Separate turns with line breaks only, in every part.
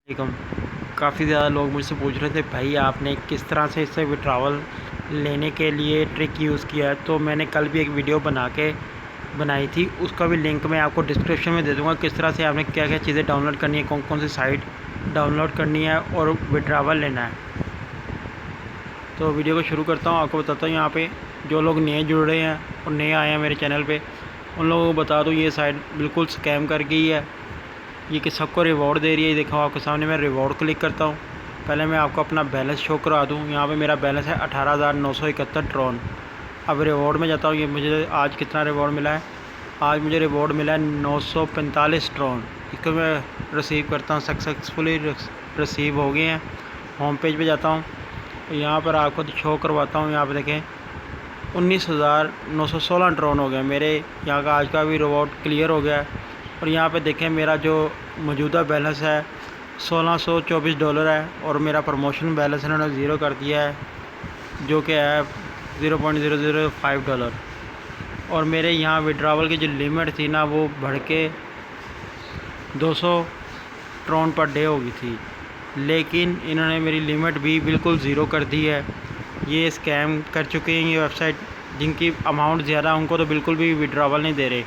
वालेकुम। काफ़ी ज़्यादा लोग मुझसे पूछ रहे थे भाई आपने किस तरह से इससे विड्रॉवल लेने के लिए ट्रिक यूज़ किया है। तो मैंने कल भी एक वीडियो बनाई थी, उसका भी लिंक मैं आपको डिस्क्रिप्शन में दे दूँगा। किस तरह से आपने क्या क्या चीज़ें डाउनलोड करनी है, कौन कौन सी साइट डाउनलोड करनी है और विड्रॉवल लेना है। तो वीडियो को शुरू करता हूँ। आपको बताता हूँ यहाँ पे जो लोग नए जुड़ रहे हैं और नए आए हैं मेरे चैनल पे, उन लोगों को बता दूँ ये साइट बिल्कुल स्कैम कर गई है। ये कि सबको रिवॉर्ड दे रही है। देखो आपके सामने मैं रिवॉर्ड क्लिक करता हूँ। पहले मैं आपको अपना बैलेंस शो करा दूँ। यहाँ पे मेरा बैलेंस है 18,971 ट्रॉन। अब रिवॉर्ड में जाता हूँ। ये मुझे आज कितना रिवॉर्ड मिला है, आज मुझे रिवॉर्ड मिला है 945 ट्रॉन। इसको मैं रिसीव करता हूँ, सक्सेसफुली रिसीव हो गए हैं। होम पेज पे जाता हूँ, यहाँ पर आपको शो करवाता हूँ। यहाँ पर देखें 19,916 ट्रॉन हो गए मेरे। यहाँ का आज का भी रिवॉर्ड क्लियर हो गया है। और यहाँ पे देखें मेरा जो मौजूदा बैलेंस है $1624 है और मेरा प्रमोशन बैलेंस इन्होंने ज़ीरो कर दिया है जो कि है $0.005। और मेरे यहाँ विड्रॉवल की जो लिमिट थी ना वो बढ़ के 200 ट्रॉन पर डे हो गई थी, लेकिन इन्होंने मेरी लिमिट भी बिल्कुल ज़ीरो कर दी है। ये स्कैम कर चुके हैं ये वेबसाइट। जिनकी अमाउंट ज़्यादा उनको तो बिल्कुल भी विड्रॉवल नहीं दे रहे।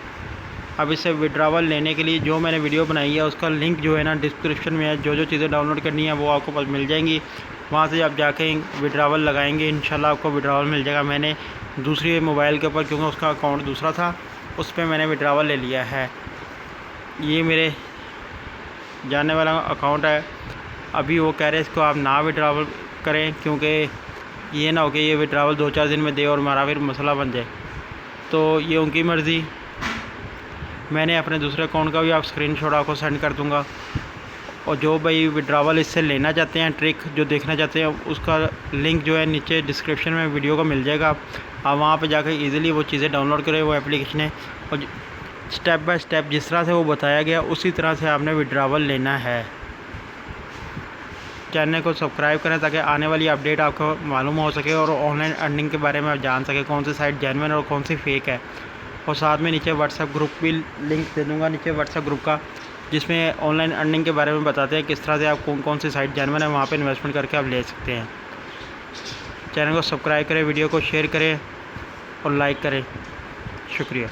अब इससे विड्रॉवल लेने के लिए जो मैंने वीडियो बनाई है उसका लिंक जो है ना डिस्क्रिप्शन में है। जो जो चीज़ें डाउनलोड करनी है वो आपको पास मिल जाएंगी। वहाँ से आप जाके विड्रॉवल लगाएंगे, इंशाल्लाह आपको विड्रॉवल मिल जाएगा। मैंने दूसरे मोबाइल के ऊपर, क्योंकि उसका अकाउंट दूसरा था, उस पर मैंने विड्रॉवल ले लिया है। ये मेरे जानने वाला अकाउंट है। अभी वो कह रहे हैं इसको आप ना विड्रॉवल करें, क्योंकि ये ना हो कि ये विड्रॉवल 2-4 दिन में दे और हमारा फिर मसला बन जाए। तो ये उनकी मर्ज़ी। मैंने अपने दूसरे अकाउंट का भी आप स्क्रीनशॉट आपको सेंड कर दूंगा। और जो भाई विड्रॉवल इससे लेना चाहते हैं, ट्रिक जो देखना चाहते हैं, उसका लिंक जो है नीचे डिस्क्रिप्शन में वीडियो का मिल जाएगा। आप वहाँ पे जाकर इजीली वो चीज़ें डाउनलोड करें, वो एप्लीकेशन है। और स्टेप बाय स्टेप जिस तरह से वो बताया गया उसी तरह से आपने विड्रॉवल लेना है। चैनल को सब्सक्राइब करें ताकि आने वाली अपडेट आपको मालूम हो सके और ऑनलाइन अर्निंग के बारे में आप जान सकें, कौन सी साइट जेन्युइन और कौन सी फेक है। और साथ में नीचे व्हाट्सएप ग्रुप भी लिंक दे दूँगा, नीचे व्हाट्सएप ग्रुप का, जिसमें ऑनलाइन अर्निंग के बारे में बताते हैं किस तरह से आप कौन कौन सी साइट जेन्युइन है वहाँ पे इन्वेस्टमेंट करके आप ले सकते हैं। चैनल को सब्सक्राइब करें, वीडियो को शेयर करें और लाइक करें। शुक्रिया।